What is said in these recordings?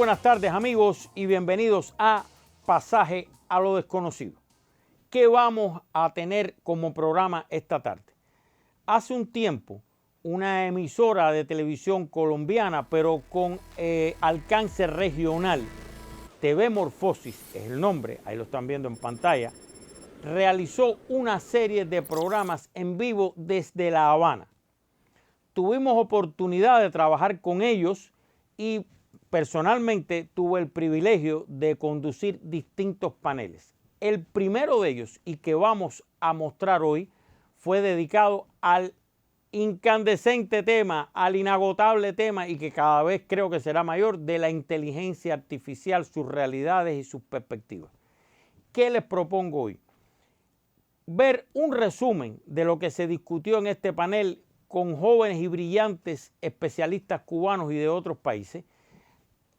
buenas tardes, amigos, y bienvenidos a Pasaje a lo Desconocido. ¿Qué vamos a tener como programa esta tarde? Hace un tiempo, una emisora de televisión colombiana, pero con alcance regional, TV Morfosis es el nombre, ahí lo están viendo en pantalla, realizó una serie de programas en vivo desde La Habana. Tuvimos oportunidad de trabajar con ellos y personalmente tuve el privilegio de conducir distintos paneles. El primero de ellos, y que vamos a mostrar hoy, fue dedicado al incandescente tema, al inagotable tema, y que cada vez creo que será mayor, de la inteligencia artificial, sus realidades y sus perspectivas. ¿Qué les propongo hoy? Ver un resumen de lo que se discutió en este panel con jóvenes y brillantes especialistas cubanos y de otros países,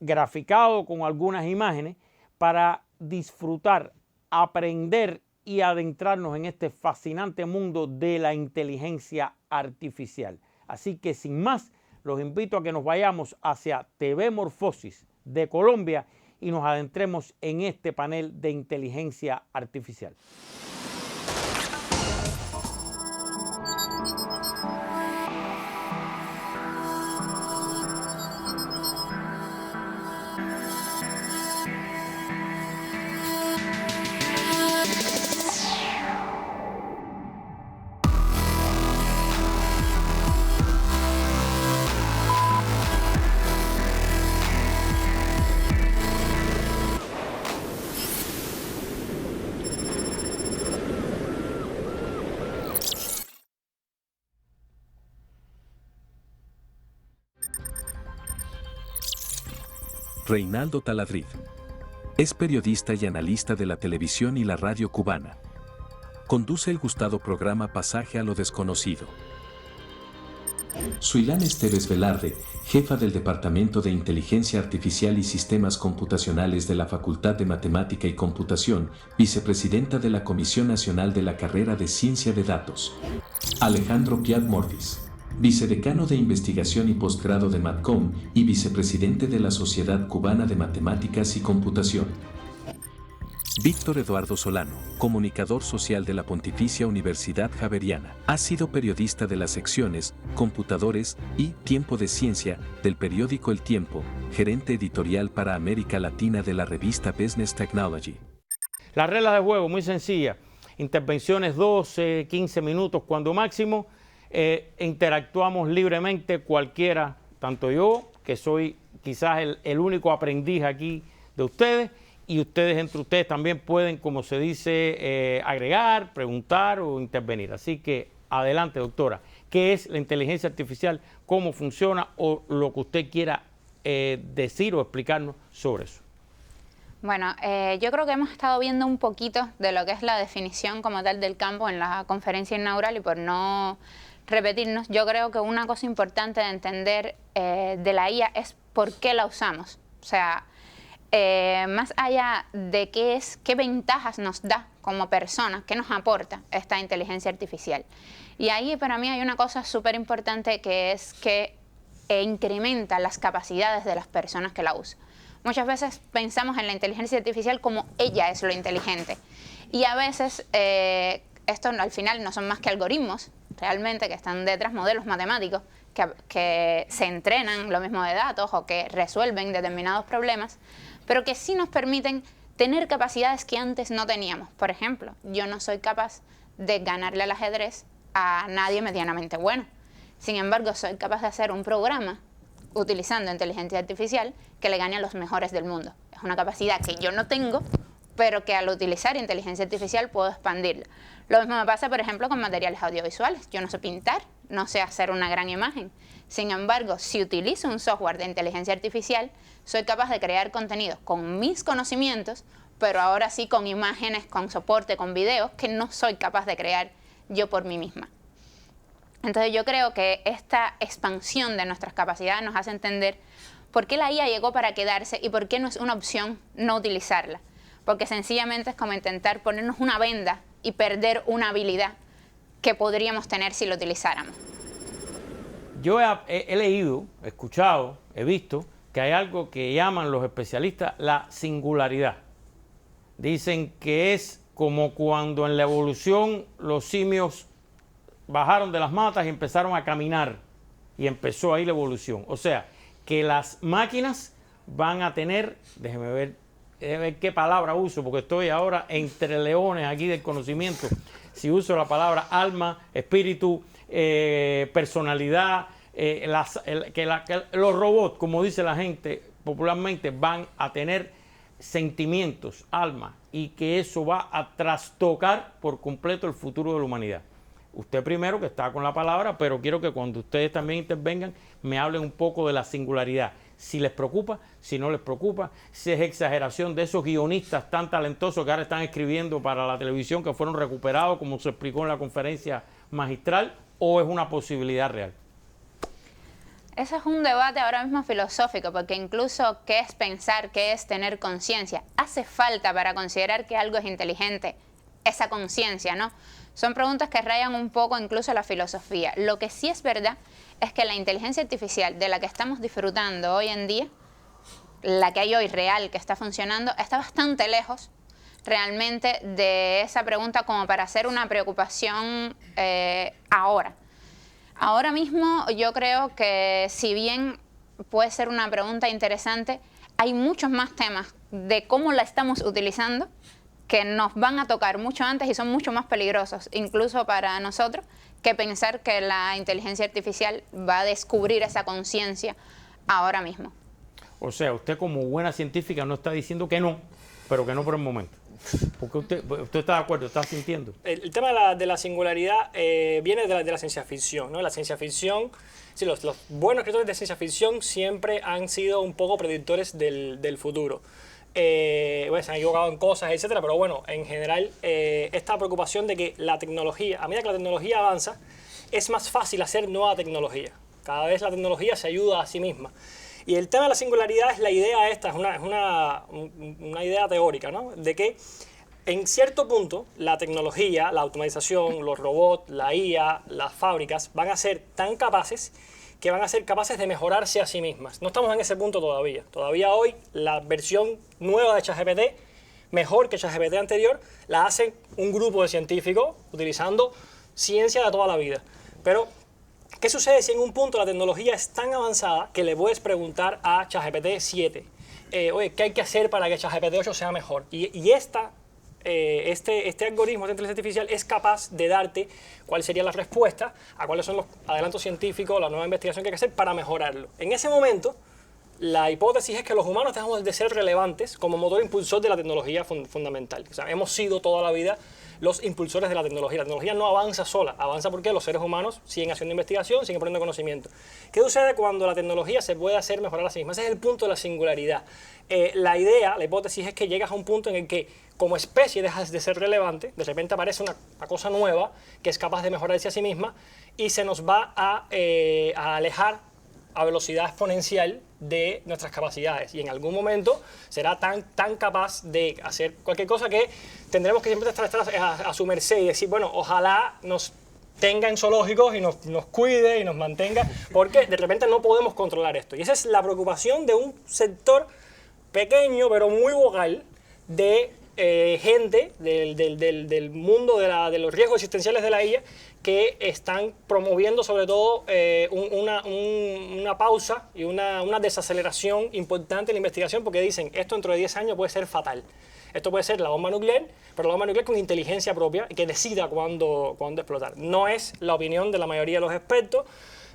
graficado con algunas imágenes para disfrutar, aprender y adentrarnos en este fascinante mundo de la inteligencia artificial. Así que sin más, los invito a que nos vayamos hacia TV Morfosis de Colombia y nos adentremos en este panel de inteligencia artificial. Reinaldo Taladrid. Es periodista y analista de la televisión y la radio cubana. Conduce el gustado programa Pasaje a lo Desconocido. Suilán Esteves Velarde, jefa del Departamento de Inteligencia Artificial y Sistemas Computacionales de la Facultad de Matemática y Computación, vicepresidenta de la Comisión Nacional de la Carrera de Ciencia de Datos. Alejandro Piat Mordis, vicedecano de Investigación y Postgrado de MATCOM y vicepresidente de la Sociedad Cubana de Matemáticas y Computación. Víctor Eduardo Solano, comunicador social de la Pontificia Universidad Javeriana. Ha sido periodista de las secciones Computadores y Tiempo de Ciencia del periódico El Tiempo, gerente editorial para América Latina de la revista Business Technology. Las reglas de juego, muy sencillas. Intervenciones 12, 15 minutos cuando máximo. Interactuamos libremente cualquiera, tanto yo, que soy quizás el único aprendiz aquí de ustedes, y ustedes entre ustedes también pueden, como se dice, agregar, preguntar o intervenir. Así que adelante, doctora. ¿Qué es la inteligencia artificial? ¿Cómo funciona? O lo que usted quiera decir o explicarnos sobre eso. Bueno, yo creo que hemos estado viendo un poquito de lo que es la definición como tal del campo en la conferencia inaugural, y por no repetirnos, yo creo que una cosa importante de entender de la IA es por qué la usamos. O sea, más allá de qué ventajas nos da como personas, qué nos aporta esta inteligencia artificial. Y ahí para mí hay una cosa súper importante, que es que incrementa las capacidades de las personas que la usan. Muchas veces pensamos en la inteligencia artificial como ella es lo inteligente. Y a veces esto al final no son más que algoritmos, realmente, que están detrás, modelos matemáticos, que se entrenan lo mismo de datos o que resuelven determinados problemas, pero que sí nos permiten tener capacidades que antes no teníamos. Por ejemplo, yo no soy capaz de ganarle al ajedrez a nadie medianamente bueno. Sin embargo, soy capaz de hacer un programa utilizando inteligencia artificial que le gane a los mejores del mundo. Es una capacidad que yo no tengo, pero que al utilizar inteligencia artificial puedo expandirla. Lo mismo me pasa, por ejemplo, con materiales audiovisuales. Yo no sé pintar, no sé hacer una gran imagen. Sin embargo, si utilizo un software de inteligencia artificial, soy capaz de crear contenidos con mis conocimientos, pero ahora sí con imágenes, con soporte, con videos, que no soy capaz de crear yo por mí misma. Entonces yo creo que esta expansión de nuestras capacidades nos hace entender por qué la IA llegó para quedarse y por qué no es una opción no utilizarla. Porque sencillamente es como intentar ponernos una venda y perder una habilidad que podríamos tener si lo utilizáramos. Yo he leído, he escuchado, he visto que hay algo que llaman los especialistas la singularidad. Dicen que es como cuando en la evolución los simios bajaron de las matas y empezaron a caminar y empezó ahí la evolución. O sea, que las máquinas van a tener, déjeme ver qué palabra uso, porque estoy ahora entre leones aquí del conocimiento. Si uso la palabra alma, espíritu, personalidad, los robots, como dice la gente popularmente, van a tener sentimientos, alma, y que eso va a trastocar por completo el futuro de la humanidad. Usted primero, que está con la palabra, pero quiero que cuando ustedes también intervengan me hablen un poco de la singularidad. Si les preocupa, si no les preocupa, si es exageración de esos guionistas tan talentosos que ahora están escribiendo para la televisión, que fueron recuperados, como se explicó en la conferencia magistral, o es una posibilidad real. Ese es un debate ahora mismo filosófico, porque incluso qué es pensar, qué es tener conciencia. Hace falta para considerar que algo es inteligente esa conciencia, ¿no? Son preguntas que rayan un poco incluso la filosofía. Lo que sí es verdad es que la inteligencia artificial de la que estamos disfrutando hoy en día, la que hay hoy real, que está funcionando, está bastante lejos realmente de esa pregunta como para hacer una preocupación ahora. Ahora mismo yo creo que si bien puede ser una pregunta interesante, hay muchos más temas de cómo la estamos utilizando que nos van a tocar mucho antes y son mucho más peligrosos, incluso para nosotros, que pensar que la inteligencia artificial va a descubrir esa conciencia ahora mismo. O sea, usted como buena científica no está diciendo que no, pero que no por el momento. Porque usted está de acuerdo, está sintiendo. El tema de la singularidad viene de la ciencia ficción, ¿no? La ciencia ficción, sí, los buenos escritores de ciencia ficción siempre han sido un poco predictores del futuro. Bueno, se han equivocado en cosas, etcétera, pero bueno, en general esta preocupación de que la tecnología, a medida que la tecnología avanza, es más fácil hacer nueva tecnología. Cada vez la tecnología se ayuda a sí misma. Y el tema de la singularidad es la idea esta, es una idea teórica, ¿no? De que en cierto punto la tecnología, la automatización, los robots, la IA, las fábricas van a ser tan capaces que van a ser capaces de mejorarse a sí mismas. No estamos en ese punto todavía. Todavía hoy la versión nueva de ChatGPT, mejor que ChatGPT anterior, la hacen un grupo de científicos utilizando ciencia de toda la vida. Pero, ¿qué sucede si en un punto la tecnología es tan avanzada que le puedes preguntar a ChatGPT 7? Oye, ¿qué hay que hacer para que ChatGPT 8 sea mejor? Y este algoritmo de inteligencia artificial es capaz de darte cuál sería la respuesta a cuáles son los adelantos científicos, la nueva investigación que hay que hacer para mejorarlo. En ese momento, la hipótesis es que los humanos dejamos de ser relevantes como motor impulsor de la tecnología fundamental. O sea, hemos sido toda la vida los impulsores de la tecnología. La tecnología no avanza sola, avanza porque los seres humanos siguen haciendo investigación, siguen poniendo conocimiento. ¿Qué sucede cuando la tecnología se puede hacer mejorar a sí misma? Ese es el punto de la singularidad. La idea, la hipótesis es que llegas a un punto en el que como especie dejas de ser relevante, de repente aparece una cosa nueva que es capaz de mejorarse a sí misma y se nos va a alejar a velocidad exponencial de nuestras capacidades, y en algún momento será tan capaz de hacer cualquier cosa que tendremos que siempre estar a su merced y decir, bueno, ojalá nos tenga en zoológicos y nos cuide y nos mantenga, porque de repente no podemos controlar esto. Y esa es la preocupación de un sector pequeño pero muy vocal de gente del mundo de los riesgos existenciales de la IA, que están promoviendo sobre todo una pausa y una desaceleración importante en la investigación, porque dicen, esto dentro de 10 años puede ser fatal. Esto puede ser la bomba nuclear, pero la bomba nuclear con inteligencia propia que decida cuándo explotar. No es la opinión de la mayoría de los expertos,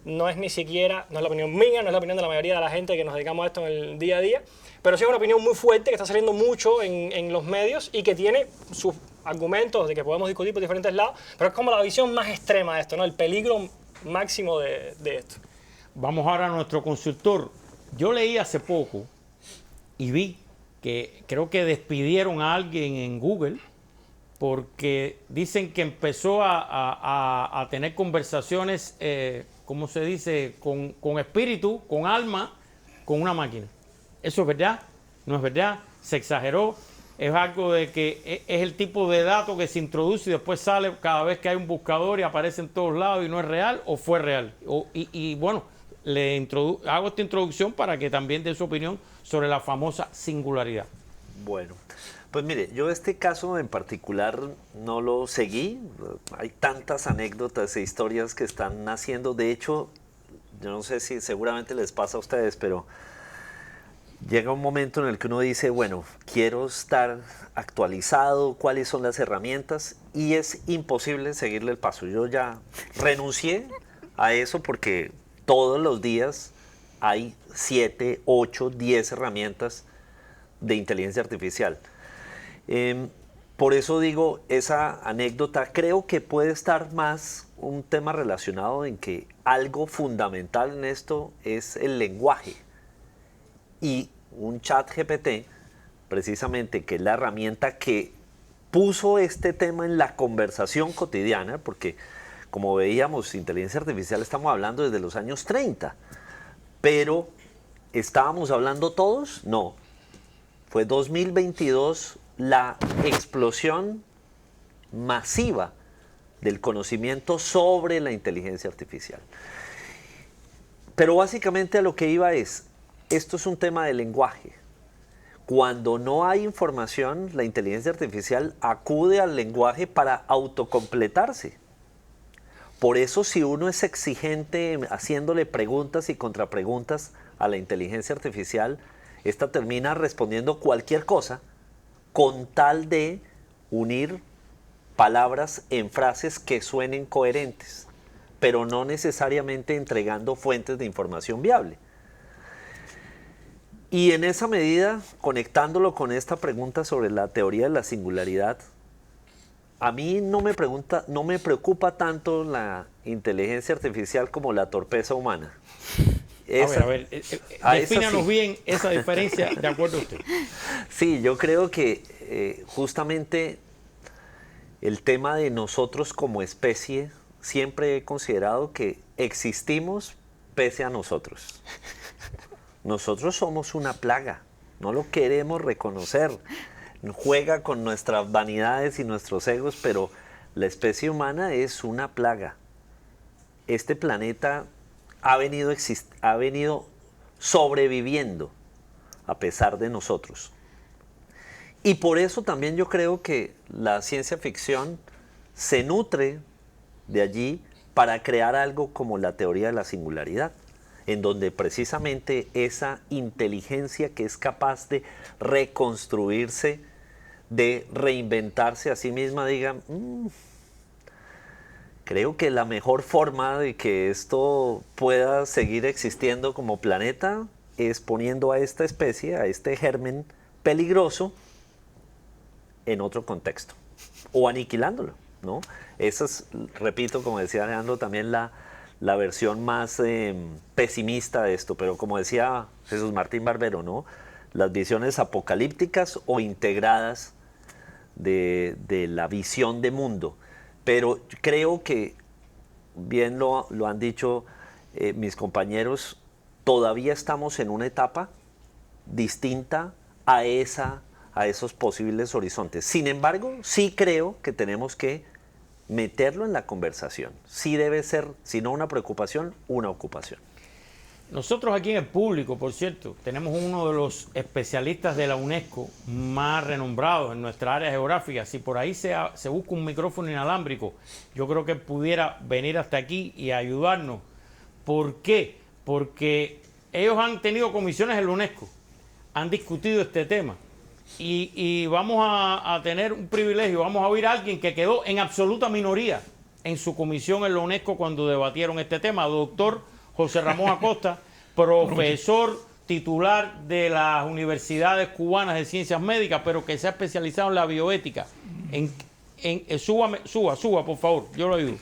no es ni siquiera, no es la opinión mía, no es la opinión de la mayoría de la gente que nos dedicamos a esto en el día a día, pero sí es una opinión muy fuerte que está saliendo mucho en los medios y que tiene sus argumentos de que podemos discutir por diferentes lados, pero es como la visión más extrema de esto, ¿no? El peligro máximo de esto. Vamos ahora a nuestro consultor. Yo leí hace poco y vi que creo que despidieron a alguien en Google porque dicen que empezó a tener conversaciones, ¿cómo se dice?, con espíritu, con alma, con una máquina. ¿Eso es verdad? ¿No es verdad? ¿Se exageró? ¿Es algo de que es el tipo de dato que se introduce y después sale cada vez que hay un buscador y aparece en todos lados y no es real, o fue real? Y bueno, hago esta introducción para que también dé su opinión sobre la famosa singularidad. Bueno, pues mire, yo este caso en particular no lo seguí. Hay tantas anécdotas e historias que están naciendo. De hecho, yo no sé si seguramente les pasa a ustedes, pero llega un momento en el que uno dice, bueno, quiero estar actualizado, cuáles son las herramientas, y es imposible seguirle el paso. Yo ya renuncié a eso porque todos los días hay 7, 8, 10 herramientas de inteligencia artificial. Por eso digo, esa anécdota creo que puede estar más un tema relacionado en que algo fundamental en esto es el lenguaje. Y un chat GPT, precisamente, que es la herramienta que puso este tema en la conversación cotidiana, porque como veíamos, inteligencia artificial estamos hablando desde los años 30, pero ¿estábamos hablando todos? No. Fue 2022 la explosión masiva del conocimiento sobre la inteligencia artificial. Pero básicamente a lo que iba es, esto es un tema de lenguaje. Cuando no hay información, la inteligencia artificial acude al lenguaje para autocompletarse. Por eso, si uno es exigente haciéndole preguntas y contrapreguntas a la inteligencia artificial, esta termina respondiendo cualquier cosa con tal de unir palabras en frases que suenen coherentes, pero no necesariamente entregando fuentes de información viable. Y en esa medida, conectándolo con esta pregunta sobre la teoría de la singularidad, a mí no me preocupa tanto la inteligencia artificial como la torpeza humana. A ver, defínanos sí bien esa diferencia, de acuerdo a usted. Sí, yo creo que justamente el tema de nosotros como especie, siempre he considerado que existimos pese a nosotros. Nosotros somos una plaga, no lo queremos reconocer. Juega con nuestras vanidades y nuestros egos, pero la especie humana es una plaga. Este planeta ha venido sobreviviendo a pesar de nosotros. Y por eso también yo creo que la ciencia ficción se nutre de allí para crear algo como la teoría de la singularidad, en donde precisamente esa inteligencia que es capaz de reconstruirse, de reinventarse a sí misma, diga, creo que la mejor forma de que esto pueda seguir existiendo como planeta es poniendo a esta especie, a este germen peligroso, en otro contexto, o aniquilándolo, ¿no? Esa es, repito, como decía Alejandro, también la versión más pesimista de esto, pero como decía Jesús Martín Barbero, ¿no? Las visiones apocalípticas o integradas de la visión de mundo. Pero creo que, bien lo han dicho mis compañeros, todavía estamos en una etapa distinta a esos posibles horizontes. Sin embargo, sí creo que tenemos que meterlo en la conversación. Sí debe ser, si no una preocupación, una ocupación. Nosotros aquí en el público, por cierto, tenemos uno de los especialistas de la UNESCO más renombrados en nuestra área geográfica. Si por ahí se busca un micrófono inalámbrico, yo creo que pudiera venir hasta aquí y ayudarnos. ¿Por qué? Porque ellos han tenido comisiones en la UNESCO, han discutido este tema y vamos a tener un privilegio, vamos a oír a alguien que quedó en absoluta minoría en su comisión en la UNESCO cuando debatieron este tema, doctor José Ramón Acosta, profesor titular de las universidades cubanas de ciencias médicas, pero que se ha especializado en la bioética. Suba, por favor, yo lo ayudo.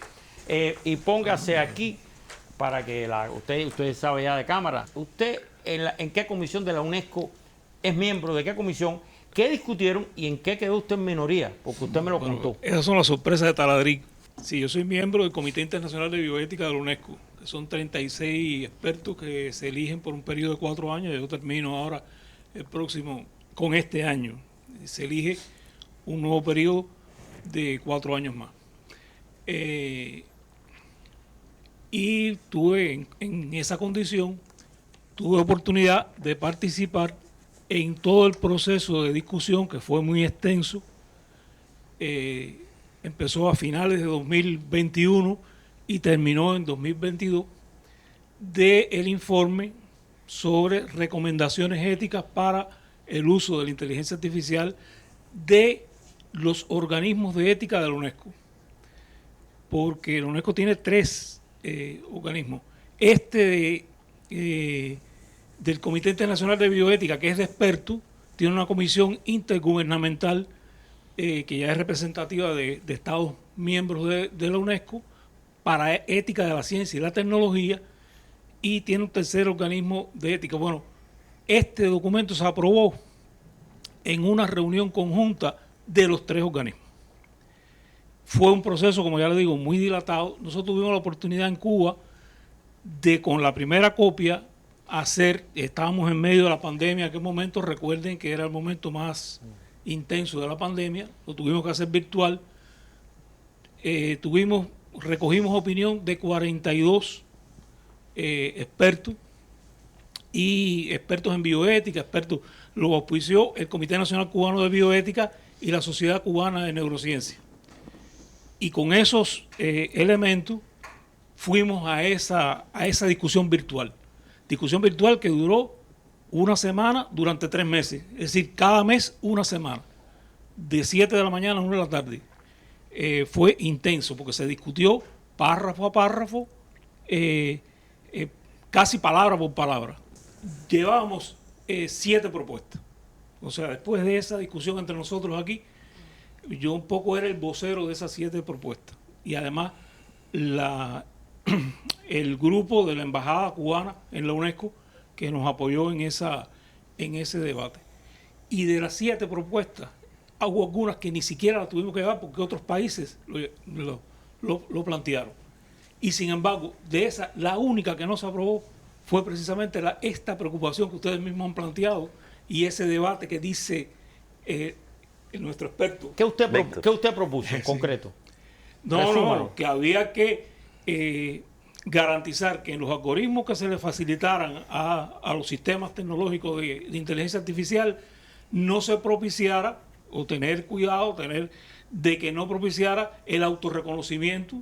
Y póngase aquí para que usted sabe ya de cámara. ¿Usted en qué comisión de la UNESCO es miembro? ¿De qué comisión? ¿Qué discutieron y en qué quedó usted en minoría? Porque usted me lo contó. Esas son las sorpresas de Taladrí. Sí, yo soy miembro del Comité Internacional de Bioética de la UNESCO. Son 36 expertos que se eligen por un periodo de 4 años. Yo termino ahora el próximo, con este año. Se elige un nuevo periodo de 4 años más. Y y tuve en esa condición, tuve oportunidad de participar en todo el proceso de discusión, que fue muy extenso. Empezó a finales de 2021 y terminó en 2022, del informe sobre recomendaciones éticas para el uso de la inteligencia artificial de los organismos de ética de la UNESCO. Porque la UNESCO tiene 3 organismos. Del Comité Internacional de Bioética, que es de expertos, tiene una comisión intergubernamental que ya es representativa de Estados miembros de la UNESCO para ética de la ciencia y la tecnología, y tiene un tercer organismo de ética. Bueno, este documento se aprobó en una reunión conjunta de los 3 organismos. Fue un proceso, como ya le digo, muy dilatado. Nosotros tuvimos la oportunidad en Cuba de, con la primera copia, estábamos en medio de la pandemia en aquel momento, recuerden que era el momento más intenso de la pandemia, lo tuvimos que hacer virtual. Recogimos opinión de 42 expertos, y expertos en bioética, lo auspició el Comité Nacional Cubano de Bioética y la Sociedad Cubana de Neurociencia. Y con esos elementos fuimos a esa discusión virtual que duró una semana durante 3 meses, es decir, cada mes una semana, de 7 de la mañana a 1 de la tarde. Fue intenso porque se discutió párrafo a párrafo, casi palabra por palabra. Llevábamos 7 propuestas. O sea, después de esa discusión entre nosotros aquí, yo un poco era el vocero de esas 7 propuestas. Y además, el grupo de la Embajada Cubana en la UNESCO, que nos apoyó en ese debate. Y de las 7 propuestas, hubo algunas que ni siquiera las tuvimos que llevar porque otros países lo plantearon. Y sin embargo, de esa, la única que no se aprobó fue precisamente esta preocupación que ustedes mismos han planteado y ese debate que dice nuestro experto. ¿Qué usted propuso en concreto? No, que había que garantizar que en los algoritmos que se le facilitaran a los sistemas tecnológicos de inteligencia artificial no se propiciara, o tener cuidado, de que no propiciara el autorreconocimiento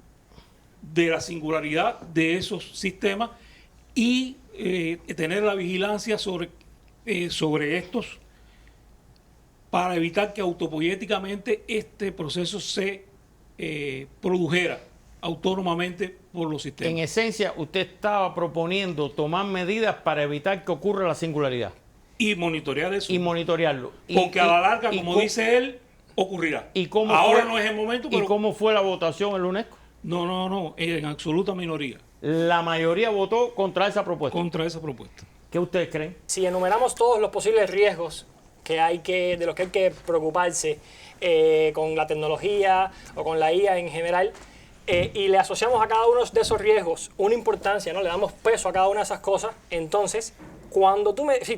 de la singularidad de esos sistemas y tener la vigilancia sobre estos para evitar que autopoéticamente este proceso se produjera autónomamente por los sistemas. En esencia, usted estaba proponiendo tomar medidas para evitar que ocurra la singularidad. Y monitorear eso. Y monitorearlo. Porque a la larga, como dice él, ocurrirá. Ahora no es el momento. ¿Y cómo fue la votación en la UNESCO? No, en absoluta minoría. La mayoría votó contra esa propuesta. Contra esa propuesta. ¿Qué ustedes creen? Si enumeramos todos los posibles riesgos de los que hay que preocuparse con la tecnología o con la IA en general, y le asociamos a cada uno de esos riesgos una importancia, ¿no? Le damos peso a cada una de esas cosas, entonces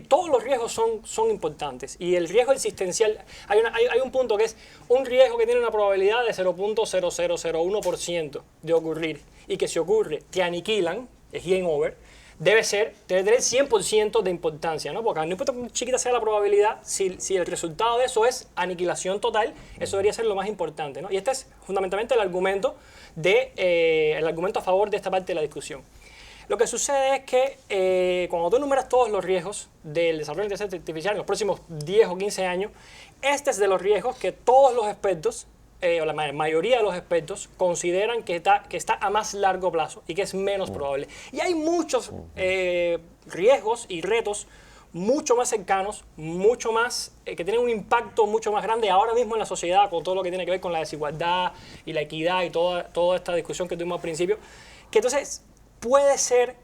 todos los riesgos son importantes, y el riesgo existencial, hay un punto que es un riesgo que tiene una probabilidad de 0.0001% de ocurrir, y que si ocurre te aniquilan, es game over. Debe tener 100% de importancia, ¿no? Porque no importa cuán chiquita sea la probabilidad, si el resultado de eso es aniquilación total, eso debería ser lo más importante, ¿no? Y este es fundamentalmente el argumento a favor de esta parte de la discusión. Lo que sucede es que cuando tú enumeras todos los riesgos del desarrollo de inteligencia artificial en los próximos 10 o 15 años, este es de los riesgos que todos los expertos, o la mayoría de los expertos, consideran que está a más largo plazo y que es menos probable. Y hay muchos riesgos y retos mucho más cercanos, mucho más, que tienen un impacto mucho más grande ahora mismo en la sociedad, con todo lo que tiene que ver con la desigualdad y la equidad y toda esta discusión que tuvimos al principio, que entonces puede ser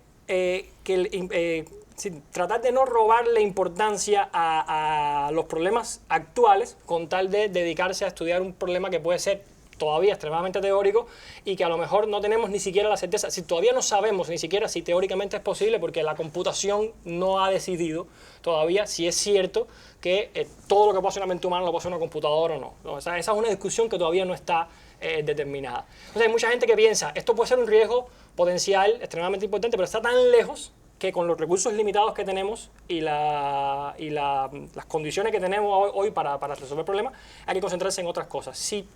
tratar de no robarle importancia a los problemas actuales con tal de dedicarse a estudiar un problema que puede ser todavía extremadamente teórico y que a lo mejor no tenemos ni siquiera la certeza, si todavía no sabemos ni siquiera si teóricamente es posible, porque la computación no ha decidido todavía si es cierto que todo lo que puede hacer una mente humana lo puede hacer una computadora o no. O sea, esa es una discusión que todavía no está determinada. Entonces hay mucha gente que piensa, esto puede ser un riesgo potencial extremadamente importante, pero está tan lejos que con los recursos limitados que tenemos y las condiciones que tenemos hoy para resolver problemas, hay que concentrarse en otras cosas. Si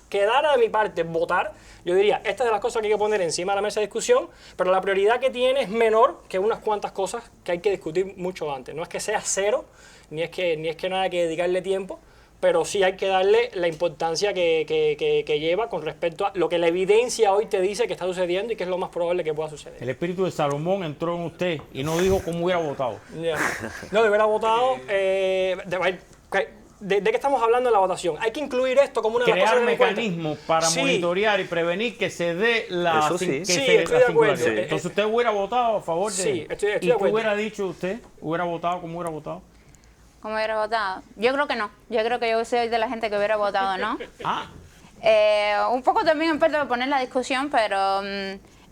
quedara de mi parte votar, yo diría, esta es de las cosas que hay que poner encima de la mesa de discusión, pero la prioridad que tiene es menor que unas cuantas cosas que hay que discutir mucho antes. No es que sea cero, ni es que no haya que dedicarle tiempo, pero sí hay que darle la importancia que lleva con respecto a lo que la evidencia hoy te dice que está sucediendo y que es lo más probable que pueda suceder. El espíritu de Salomón entró en usted y no dijo cómo hubiera votado. Yeah. No, de hubiera votado... ¿De qué estamos hablando en la votación? Hay que incluir esto como una de las cosas crear mecanismos para monitorear y prevenir que se dé la, sí. Estoy de acuerdo. Entonces usted hubiera votado a favor de Sí, estoy de ¿Y qué acuerdo. hubiera dicho usted? ¿Hubiera votado como hubiera votado? ¿Cómo hubiera votado? Yo creo que no. Yo creo que yo soy de la gente que hubiera votado no. Un poco también en parte de poner la discusión, pero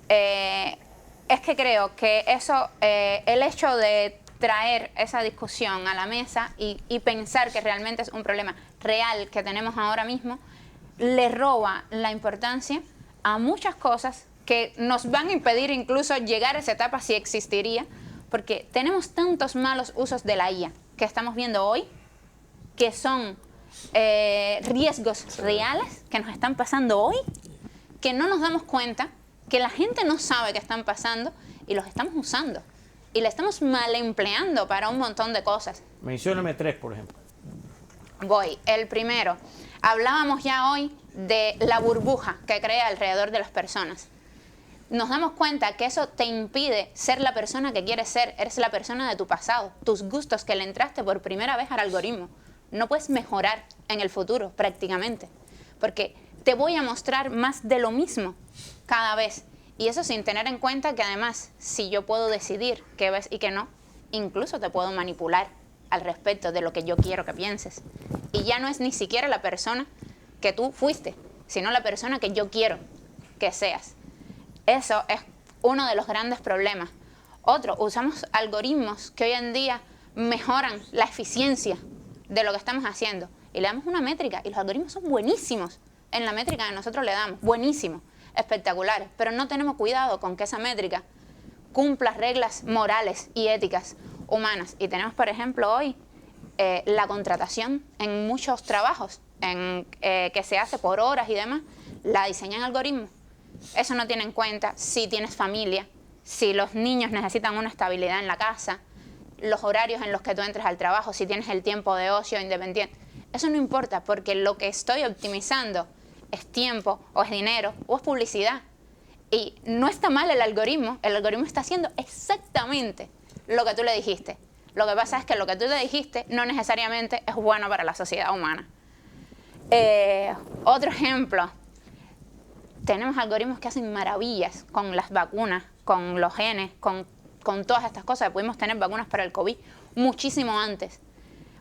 es que creo que eso, el hecho de traer esa discusión a la mesa y pensar que realmente es un problema real que tenemos ahora mismo, le roba la importancia a muchas cosas que nos van a impedir incluso llegar a esa etapa si existiría, porque tenemos tantos malos usos de la IA que estamos viendo hoy, que son riesgos reales que nos están pasando hoy, que no nos damos cuenta, que la gente no sabe que están pasando y los estamos usando. Y la estamos mal empleando para un montón de cosas. Mencióname 3, por ejemplo. Voy. El primero. Hablábamos ya hoy de la burbuja que crea alrededor de las personas. Nos damos cuenta que eso te impide ser la persona que quieres ser. Eres la persona de tu pasado. Tus gustos que le entraste por primera vez al algoritmo. No puedes mejorar en el futuro prácticamente. Porque te voy a mostrar más de lo mismo cada vez. Y eso sin tener en cuenta que además, si yo puedo decidir qué ves y qué no, incluso te puedo manipular al respecto de lo que yo quiero que pienses. Y ya no es ni siquiera la persona que tú fuiste, sino la persona que yo quiero que seas. Eso es uno de los grandes problemas. Otro, usamos algoritmos que hoy en día mejoran la eficiencia de lo que estamos haciendo. Y le damos una métrica, y los algoritmos son buenísimos en la métrica que nosotros le damos, buenísimos. Espectaculares, pero no tenemos cuidado con que esa métrica cumpla reglas morales y éticas humanas. Y tenemos, por ejemplo, hoy la contratación en muchos trabajos que se hace por horas y demás, la diseñan algoritmos. Eso no tiene en cuenta si tienes familia, si los niños necesitan una estabilidad en la casa, los horarios en los que tú entres al trabajo, si tienes el tiempo de ocio independiente. Eso no importa, porque lo que estoy optimizando es tiempo, o es dinero, o es publicidad. Y no está mal el algoritmo está haciendo exactamente lo que tú le dijiste. Lo que pasa es que lo que tú le dijiste no necesariamente es bueno para la sociedad humana. Otro ejemplo, tenemos algoritmos que hacen maravillas con las vacunas, con los genes, con todas estas cosas. Pudimos tener vacunas para el COVID muchísimo antes,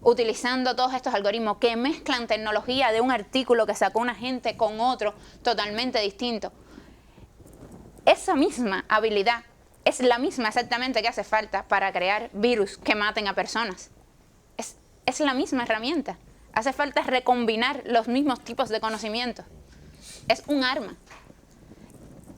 utilizando todos estos algoritmos que mezclan tecnología de un artículo que sacó una gente con otro totalmente distinto. Esa misma habilidad es la misma exactamente que hace falta para crear virus que maten a personas. Es la misma herramienta. Hace falta recombinar los mismos tipos de conocimientos. Es un arma.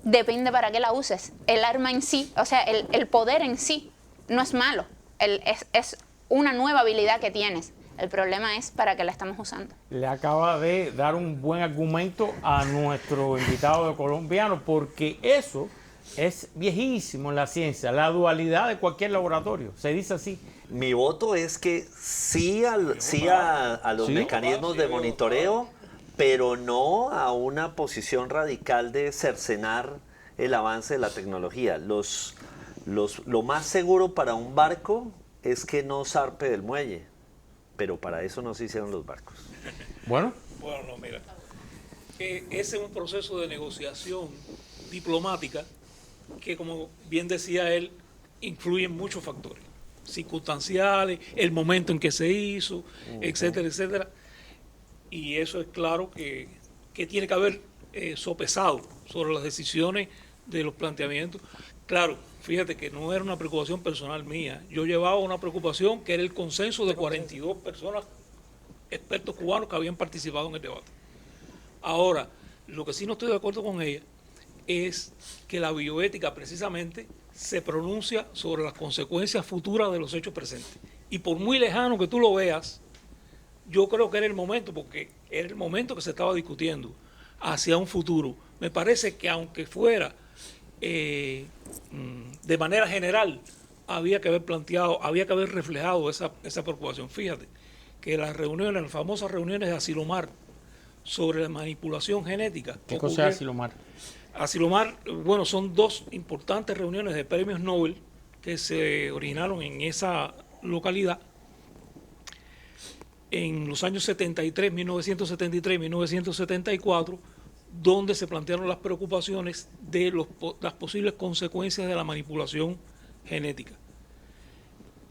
Depende para qué la uses. El arma en sí, o sea, el poder en sí no es malo. Es una nueva habilidad que tienes. El problema es para qué la estamos usando. Le acaba de dar un buen argumento a nuestro invitado de colombiano, porque eso es viejísimo en la ciencia, la dualidad de cualquier laboratorio. Se dice así. Mi voto es que sí a los mecanismos de monitoreo, pero no a una posición radical de cercenar el avance de la tecnología. Lo más seguro para un barco es que no zarpe del muelle, pero para eso no se hicieron los barcos. Bueno, no, mira, ese es un proceso de negociación diplomática que, como bien decía él, influye en muchos factores circunstanciales, el momento en que se hizo, etcétera, etcétera. Y eso es claro que tiene que haber sopesado sobre las decisiones de los planteamientos. Claro, fíjate que no era una preocupación personal mía. Yo llevaba una preocupación que era el consenso de 42 personas, expertos cubanos que habían participado en el debate. Ahora, Lo que sí no estoy de acuerdo con ella es que la bioética precisamente se pronuncia sobre las consecuencias futuras de los hechos presentes. Y por muy lejano que tú lo veas, yo creo que era el momento, porque era el momento que se estaba discutiendo hacia un futuro. Me parece que aunque fuera de manera general, había que haber planteado, había que haber reflejado esa preocupación. Fíjate que las famosas reuniones de Asilomar sobre la manipulación genética. ¿Qué cosa es Asilomar? Asilomar, bueno, son dos importantes reuniones de premios Nobel que se originaron en esa localidad en los años 1973, 1974, donde se plantearon las preocupaciones de las posibles consecuencias de la manipulación genética.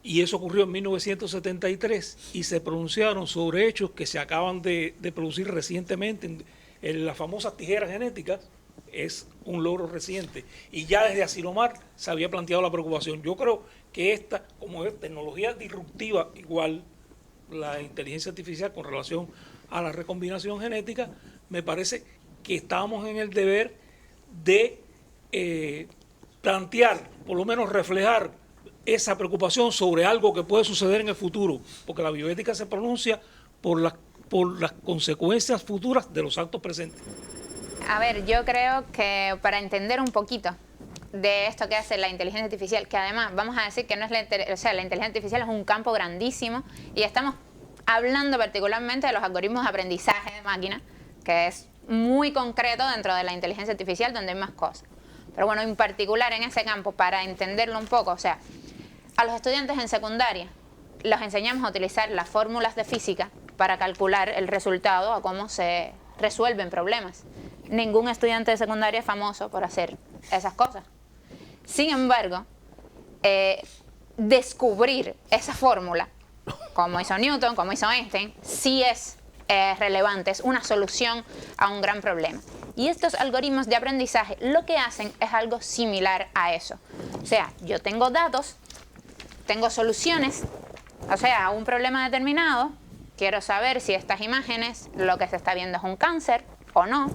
Y eso ocurrió en 1973 y se pronunciaron sobre hechos que se acaban de producir recientemente en las famosas tijeras genéticas. Es un logro reciente y ya desde Asilomar se había planteado la preocupación. Yo creo que esta, como es tecnología disruptiva, igual la inteligencia artificial con relación a la recombinación genética, me parece que estamos en el deber de plantear, por lo menos reflejar esa preocupación sobre algo que puede suceder en el futuro, porque la bioética se pronuncia por las consecuencias futuras de los actos presentes. A ver, yo creo que para entender un poquito de esto que hace la inteligencia artificial, que además vamos a decir que no es la inteligencia artificial es un campo grandísimo y estamos hablando particularmente de los algoritmos de aprendizaje de máquina, que es muy concreto dentro de la inteligencia artificial donde hay más cosas. Pero bueno, en particular en ese campo, para entenderlo un poco, o sea, a los estudiantes en secundaria los enseñamos a utilizar las fórmulas de física para calcular el resultado a cómo se resuelven problemas. Ningún estudiante de secundaria es famoso por hacer esas cosas. Sin embargo, descubrir esa fórmula, como hizo Newton, como hizo Einstein, sí es relevante, es una solución a un gran problema. Y estos algoritmos de aprendizaje lo que hacen es algo similar a eso. O sea, yo tengo datos, tengo soluciones, o sea, a un problema determinado, quiero saber si estas imágenes, lo que se está viendo es un cáncer o no.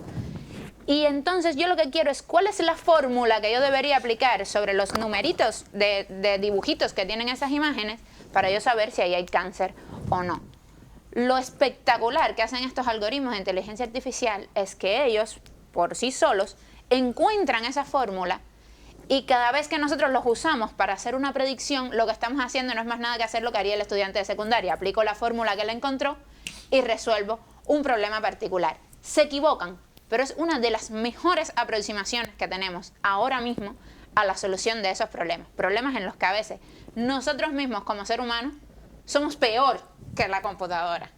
Y entonces yo lo que quiero es cuál es la fórmula que yo debería aplicar sobre los numeritos de dibujitos que tienen esas imágenes para yo saber si ahí hay cáncer o no. Lo espectacular que hacen estos algoritmos de inteligencia artificial es que ellos, por sí solos, encuentran esa fórmula y cada vez que nosotros los usamos para hacer una predicción, lo que estamos haciendo no es más nada que hacer lo que haría el estudiante de secundaria. Aplico la fórmula que él encontró y resuelvo un problema particular. Se equivocan, pero es una de las mejores aproximaciones que tenemos ahora mismo a la solución de esos problemas. Problemas en los que a veces nosotros mismos como ser humanos somos peor que la computadora.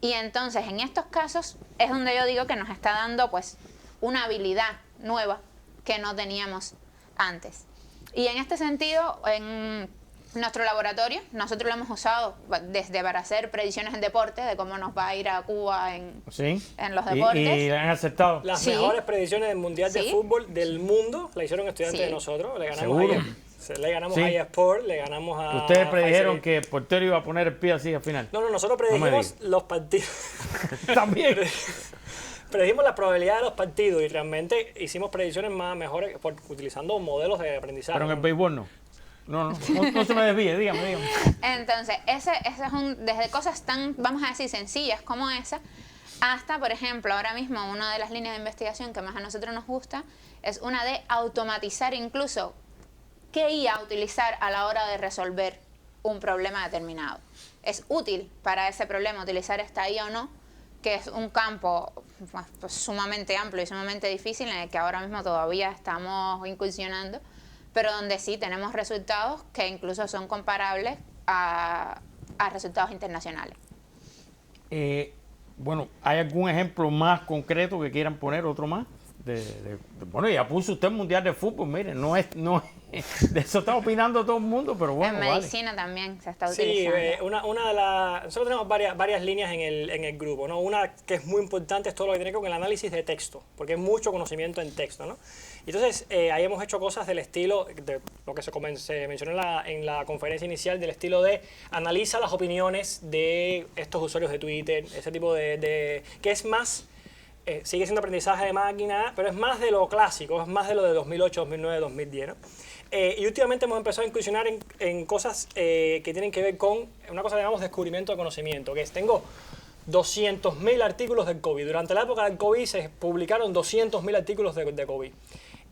Y entonces en estos casos es donde yo digo que nos está dando pues una habilidad nueva que no teníamos antes. Y en este sentido, en nuestro laboratorio, nosotros lo hemos usado desde para hacer predicciones en deporte, de cómo nos va a ir a Cuba en los deportes. ¿Y han aceptado? Las mejores predicciones del Mundial de Fútbol del mundo la hicieron estudiantes de nosotros. Le ganamos a eSport, le ganamos a... Ustedes predijeron que el portero iba a poner el pie así al final. No, nosotros predijimos los partidos. También. Predijimos la probabilidad de los partidos y realmente hicimos predicciones mejores utilizando modelos de aprendizaje. Pero en el béisbol no. No se me desvíe, dígame. Entonces, ese es desde cosas tan, vamos a decir, sencillas como esa, hasta, por ejemplo, ahora mismo una de las líneas de investigación que más a nosotros nos gusta es una de automatizar incluso qué IA utilizar a la hora de resolver un problema determinado. ¿Es útil para ese problema utilizar esta IA o no? Que es un campo pues, sumamente amplio y sumamente difícil en el que ahora mismo todavía estamos incursionando, pero donde sí tenemos resultados que incluso son comparables a resultados internacionales. Bueno, ¿hay algún ejemplo más concreto que quieran poner, otro más? Bueno, ya puso usted el Mundial de Fútbol, mire, no es de eso está opinando todo el mundo, pero bueno, en medicina también se está utilizando. Sí, una de las... Nosotros tenemos varias líneas en el grupo, ¿no? Una que es muy importante es todo lo que tiene que ver con el análisis de texto, porque hay mucho conocimiento en texto, ¿no? Entonces, ahí hemos hecho cosas del estilo, de lo que se mencionó en la conferencia inicial, del estilo de analiza las opiniones de estos usuarios de Twitter, ese tipo que es más sigue siendo aprendizaje de máquina, pero es más de lo clásico, es más de lo de 2008, 2009, 2010, ¿no? Y últimamente hemos empezado a incursionar en cosas que tienen que ver con una cosa que llamamos descubrimiento de conocimiento, que es, tengo 200.000 artículos del COVID. Durante la época del COVID se publicaron 200.000 artículos de COVID.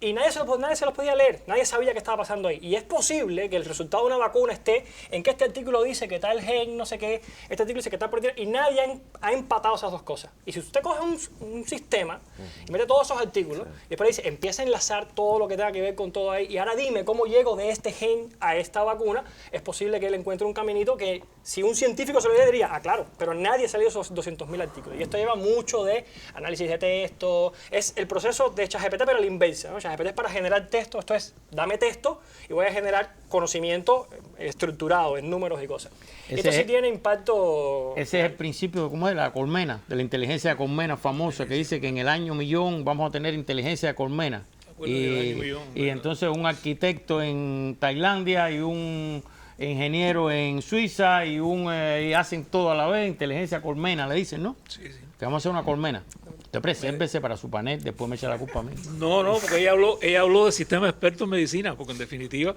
Y nadie se los podía leer, nadie sabía qué estaba pasando ahí. Y es posible que el resultado de una vacuna esté en que este artículo dice que tal gen, no sé qué, este artículo dice que tal proteína, y nadie ha empatado esas dos cosas. Y si usted coge un sistema y mete todos esos artículos, y después dice, empieza a enlazar todo lo que tenga que ver con todo ahí, y ahora dime cómo llego de este gen a esta vacuna, es posible que él encuentre un caminito que si un científico se lo diría, claro, pero nadie ha salido esos 200.000 artículos. Y esto lleva mucho de análisis de texto, es el proceso de ChatGPT, pero a la inversa, ¿no? ChatGPT es para generar texto, esto es, dame texto y voy a generar conocimiento estructurado en números y cosas. Esto sí tiene impacto. Ese es el principio de, ¿cómo es? La colmena, de la inteligencia de colmena famosa, que dice que en el año millón vamos a tener inteligencia de colmena. Y entonces un arquitecto en Tailandia y un ingeniero en Suiza y y hacen todo a la vez, inteligencia colmena, le dicen, ¿no? Sí, sí. Que vamos a hacer una colmena. Usted presérvese para su panel, después me echa la culpa a mí. No, porque ella habló de sistema experto en medicina, porque en definitiva,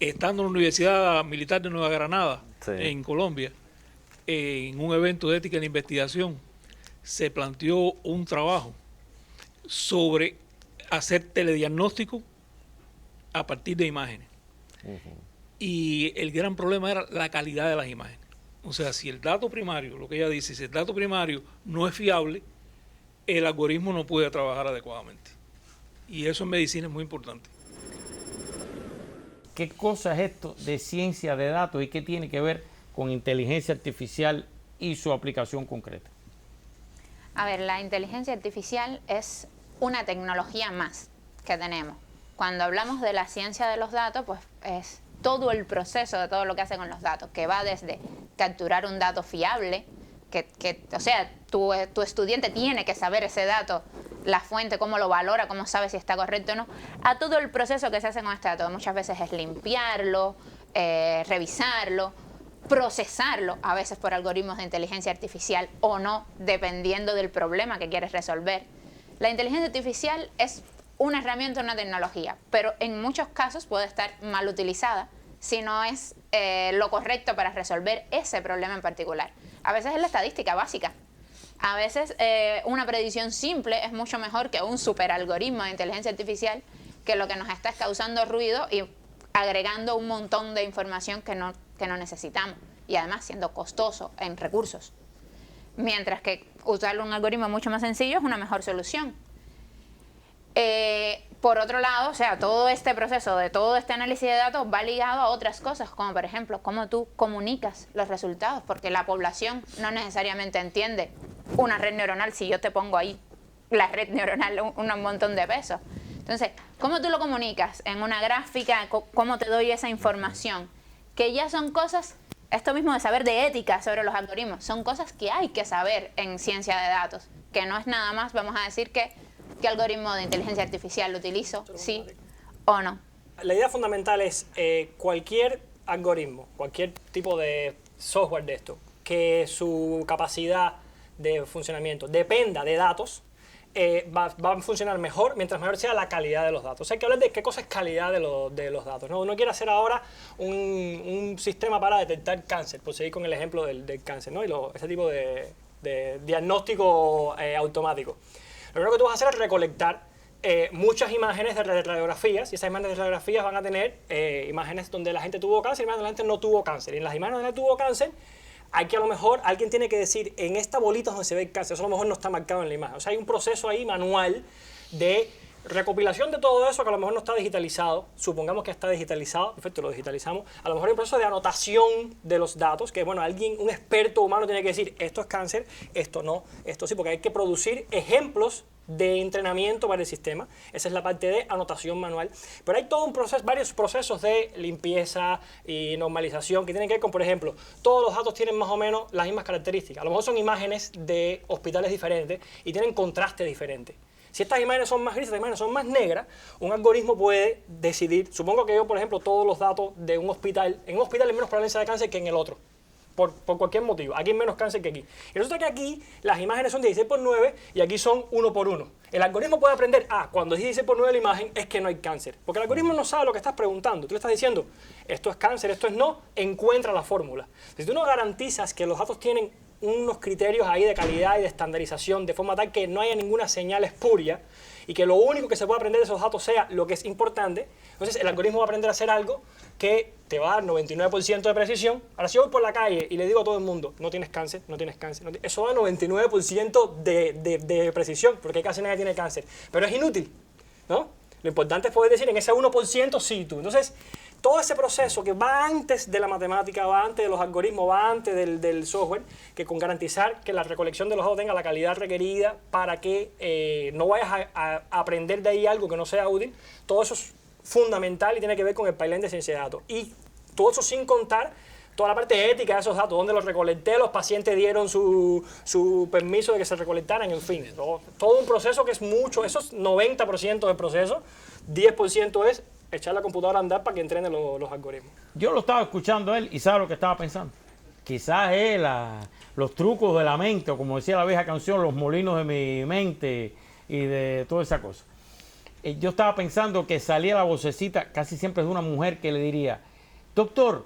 estando en la Universidad Militar de Nueva Granada, en Colombia, en un evento de ética en investigación, se planteó un trabajo sobre hacer telediagnóstico a partir de imágenes. Y el gran problema era la calidad de las imágenes. O sea, si el dato primario, lo que ella dice, si el dato primario no es fiable, el algoritmo no puede trabajar adecuadamente. Y eso en medicina es muy importante. ¿Qué cosa es esto de ciencia de datos y qué tiene que ver con inteligencia artificial y su aplicación concreta? A ver, la inteligencia artificial es una tecnología más que tenemos. Cuando hablamos de la ciencia de los datos, pues es todo el proceso de todo lo que hace con los datos, que va desde capturar un dato fiable, o sea, tu estudiante tiene que saber ese dato, la fuente, cómo lo valora, cómo sabe si está correcto o no, a todo el proceso que se hace con este dato. Muchas veces es limpiarlo, revisarlo, procesarlo, a veces por algoritmos de inteligencia artificial o no, dependiendo del problema que quieres resolver. La inteligencia artificial es una herramienta, una tecnología, pero en muchos casos puede estar mal utilizada si no es lo correcto para resolver ese problema en particular. A veces es la estadística básica. A veces una predicción simple es mucho mejor que un superalgoritmo de inteligencia artificial que lo que nos está es causando ruido y agregando un montón de información que no necesitamos y además siendo costoso en recursos. Mientras que usar un algoritmo mucho más sencillo es una mejor solución. Por otro lado, o sea, todo este proceso de todo este análisis de datos va ligado a otras cosas, como por ejemplo, cómo tú comunicas los resultados, porque la población no necesariamente entiende una red neuronal si yo te pongo ahí la red neuronal un montón de pesos. Entonces, ¿cómo tú lo comunicas en una gráfica? ¿Cómo te doy esa información? Que ya son cosas, esto mismo de saber de ética sobre los algoritmos, son cosas que hay que saber en ciencia de datos, que no es nada más, vamos a decir que ¿qué algoritmo de inteligencia artificial lo utilizo? ¿Sí o no? La idea fundamental es cualquier algoritmo, cualquier tipo de software de esto, que su capacidad de funcionamiento dependa de datos, va a funcionar mejor mientras mejor sea la calidad de los datos. O sea, hay que hablar de qué cosa es calidad de los datos, ¿no? Uno quiere hacer ahora un sistema para detectar cáncer, por seguir con el ejemplo del cáncer, ¿no? Y ese tipo de diagnóstico automático. Lo primero que tú vas a hacer es recolectar muchas imágenes de radiografías, y esas imágenes de radiografías van a tener imágenes donde la gente tuvo cáncer y imágenes donde la gente no tuvo cáncer. Y en las imágenes donde no tuvo cáncer, hay que a lo mejor, alguien tiene que decir, en esta bolita es donde se ve el cáncer, eso a lo mejor no está marcado en la imagen. O sea, hay un proceso ahí manual de recopilación de todo eso que a lo mejor no está digitalizado. Supongamos que está digitalizado, perfecto, lo digitalizamos. A lo mejor hay un proceso de anotación de los datos, que bueno, un experto humano tiene que decir, esto es cáncer, esto no, esto sí, porque hay que producir ejemplos de entrenamiento para el sistema. Esa es la parte de anotación manual. Pero hay todo un proceso, varios procesos de limpieza y normalización que tienen que ver con, por ejemplo, todos los datos tienen más o menos las mismas características. A lo mejor son imágenes de hospitales diferentes y tienen contraste diferente. Si estas imágenes son más grises, estas imágenes son más negras, un algoritmo puede decidir, supongo que yo, por ejemplo, todos los datos de un hospital, en un hospital es menos prevalencia de cáncer que en el otro, por cualquier motivo. Aquí hay menos cáncer que aquí. Y resulta que aquí las imágenes son 16:9 y aquí son 1:1. El algoritmo puede aprender, cuando es 16:9 la imagen es que no hay cáncer. Porque el algoritmo no sabe lo que estás preguntando. Tú le estás diciendo, esto es cáncer, esto es no, encuentra la fórmula. Si tú no garantizas que los datos tienen unos criterios ahí de calidad y de estandarización, de forma tal que no haya ninguna señal espuria y que lo único que se pueda aprender de esos datos sea lo que es importante, entonces el algoritmo va a aprender a hacer algo que te va a dar 99% de precisión. Ahora, si yo voy por la calle y le digo a todo el mundo, no tienes cáncer, no tienes cáncer, eso da 99% de precisión, porque casi nadie tiene cáncer. Pero es inútil, ¿no? Lo importante es poder decir, en ese 1% sí tú. Entonces, todo ese proceso que va antes de la matemática, va antes de los algoritmos, va antes del software, que con garantizar que la recolección de los datos tenga la calidad requerida para que no vayas a aprender de ahí algo que no sea útil, todo eso es fundamental y tiene que ver con el pipeline de ciencia de datos. Y todo eso sin contar toda la parte ética de esos datos, donde los recolecté, los pacientes dieron su permiso de que se recolectaran, en fin. Todo un proceso que es mucho, eso es 90% del proceso, 10% es echar la computadora a andar para que entrene los algoritmos. Yo lo estaba escuchando a él y sabe lo que estaba pensando. Quizás es los trucos de la mente, o como decía la vieja canción, los molinos de mi mente y de toda esa cosa. Yo estaba pensando que salía la vocecita, casi siempre es de una mujer que le diría, doctor,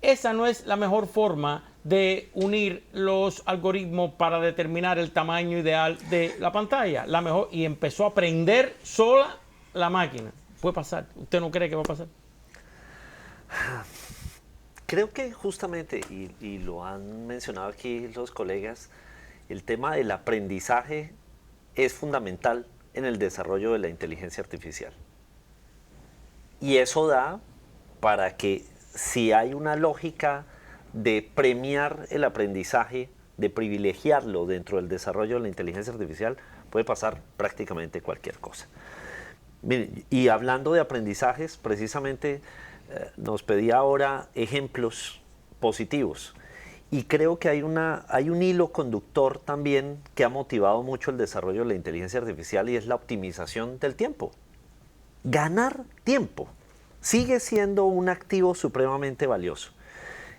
esa no es la mejor forma de unir los algoritmos para determinar el tamaño ideal de la pantalla. La mejor, y empezó a aprender sola la máquina. Puede pasar. ¿Usted no cree que va a pasar? Creo que justamente, y lo han mencionado aquí los colegas, el tema del aprendizaje es fundamental en el desarrollo de la inteligencia artificial. Y eso da para que si hay una lógica de premiar el aprendizaje, de privilegiarlo dentro del desarrollo de la inteligencia artificial, puede pasar prácticamente cualquier cosa. Miren, y hablando de aprendizajes, precisamente nos pedía ahora ejemplos positivos. Y creo que hay un hilo conductor también que ha motivado mucho el desarrollo de la inteligencia artificial y es la optimización del tiempo. Ganar tiempo sigue siendo un activo supremamente valioso.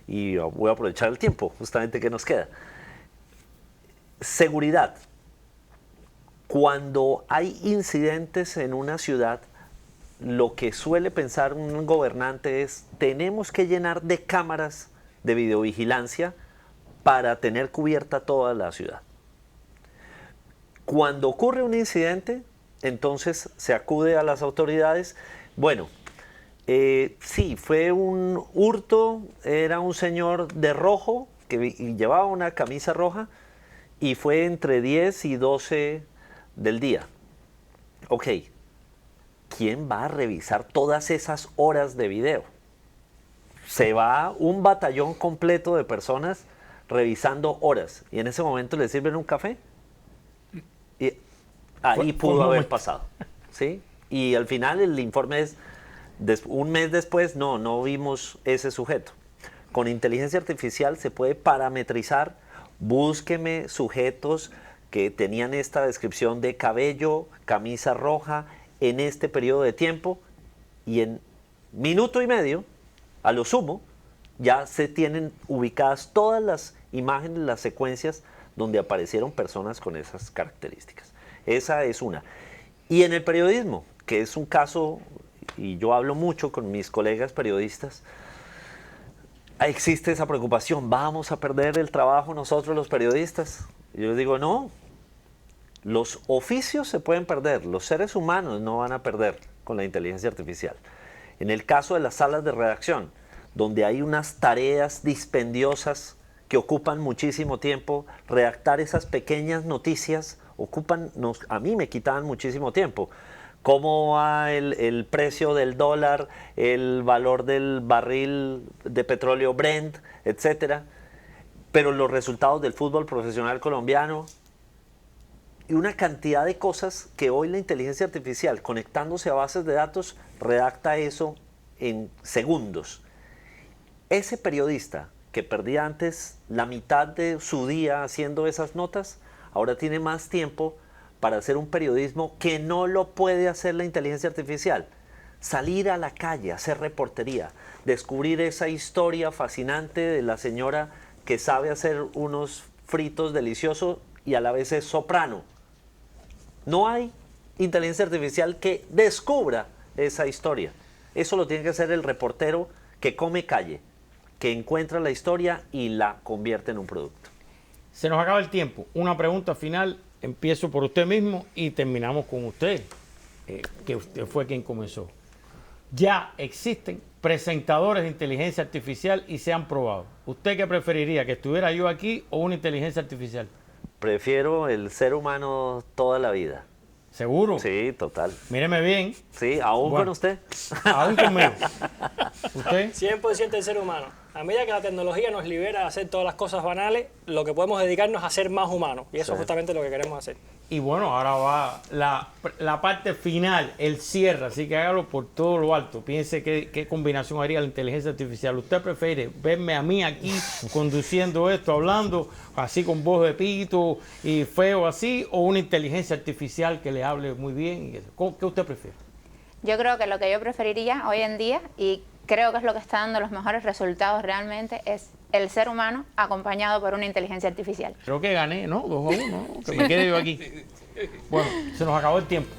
Y voy a aprovechar el tiempo justamente que nos queda. Seguridad. Cuando hay incidentes en una ciudad, lo que suele pensar un gobernante es, tenemos que llenar de cámaras de videovigilancia para tener cubierta toda la ciudad. Cuando ocurre un incidente, entonces se acude a las autoridades. Bueno, sí, fue un hurto, era un señor de rojo que llevaba una camisa roja y fue entre 10 y 12 del día. Ok, ¿quién va a revisar todas esas horas de video? Se va un batallón completo de personas revisando horas y en ese momento le sirven un café y ahí pudo haber pasado, ¿sí? Y al final el informe es, un mes después, no vimos ese sujeto. Con inteligencia artificial se puede parametrizar, búsqueme sujetos que tenían esta descripción de cabello, camisa roja, en este periodo de tiempo, y en minuto y medio, a lo sumo, ya se tienen ubicadas todas las imágenes, las secuencias donde aparecieron personas con esas características. Esa es una. Y en el periodismo, que es un caso, y yo hablo mucho con mis colegas periodistas, existe esa preocupación, ¿vamos a perder el trabajo nosotros los periodistas? Y yo les digo, no, los oficios se pueden perder, los seres humanos no van a perder con la inteligencia artificial. En el caso de las salas de redacción, donde hay unas tareas dispendiosas que ocupan muchísimo tiempo, redactar esas pequeñas noticias a mí me quitaban muchísimo tiempo. Cómo va el precio del dólar, el valor del barril de petróleo Brent, etcétera. Pero los resultados del fútbol profesional colombiano y una cantidad de cosas que hoy la inteligencia artificial, conectándose a bases de datos, redacta eso en segundos. Ese periodista que perdía antes la mitad de su día haciendo esas notas, ahora tiene más tiempo para hacer un periodismo que no lo puede hacer la inteligencia artificial. Salir a la calle, hacer reportería, descubrir esa historia fascinante de la señora que sabe hacer unos fritos deliciosos y a la vez es soprano. No hay inteligencia artificial que descubra esa historia. Eso lo tiene que hacer el reportero que come calle, que encuentra la historia y la convierte en un producto. Se nos acaba el tiempo. Una pregunta final. Empiezo por usted mismo y terminamos con usted, que usted fue quien comenzó. Ya existen presentadores de inteligencia artificial y se han probado. ¿Usted qué preferiría, que estuviera yo aquí o una inteligencia artificial? Prefiero el ser humano toda la vida. ¿Seguro? Sí, total. Míreme bien. Sí, aún Bueno, con usted. Aún conmigo. ¿Usted? 100% el ser humano. A medida que la tecnología nos libera de hacer todas las cosas banales, lo que podemos dedicarnos a ser más humanos. Y eso es justamente lo que queremos hacer. Y bueno, ahora va la parte final, el cierre, así que hágalo por todo lo alto. Piense qué combinación haría la inteligencia artificial. ¿Usted prefiere verme a mí aquí conduciendo esto, hablando así con voz de pito y feo así, o una inteligencia artificial que le hable muy bien? ¿Qué usted prefiere? Yo creo que lo que yo preferiría hoy en día, y creo que es lo que está dando los mejores resultados realmente, es el ser humano acompañado por una inteligencia artificial. Creo que gané, ¿no? 2-1, ¿no? Que me quede yo aquí. Bueno, se nos acabó el tiempo.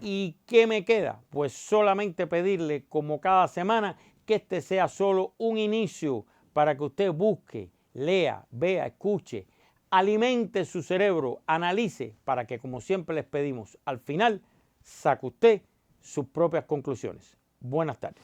¿Y qué me queda? Pues solamente pedirle, como cada semana, que este sea solo un inicio para que usted busque, lea, vea, escuche, alimente su cerebro, analice, para que, como siempre les pedimos, al final saque usted sus propias conclusiones. Buenas tardes.